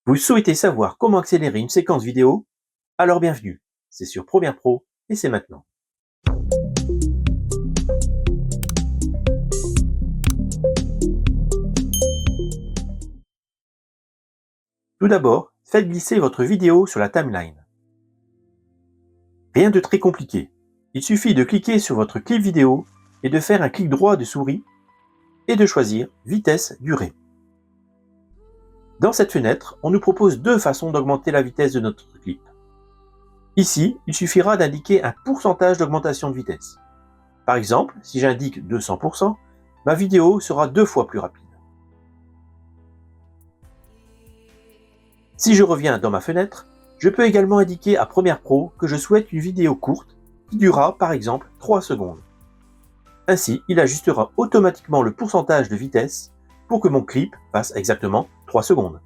Vous souhaitez savoir comment accélérer une séquence vidéo? Alors bienvenue, c'est sur Premiere Pro et c'est maintenant. Tout d'abord, faites glisser votre vidéo sur la timeline. Rien de très compliqué, il suffit de cliquer sur votre clip vidéo et de faire un clic droit de souris et de choisir vitesse durée. Dans cette fenêtre, on nous propose deux façons d'augmenter la vitesse de notre clip. Ici, il suffira d'indiquer un pourcentage d'augmentation de vitesse. Par exemple, si j'indique 200%, ma vidéo sera 2 fois plus rapide. Si je reviens dans ma fenêtre, je peux également indiquer à Premiere Pro que je souhaite une vidéo courte qui durera par exemple 3 secondes. Ainsi, il ajustera automatiquement le pourcentage de vitesse pour que mon clip fasse exactement 3 secondes.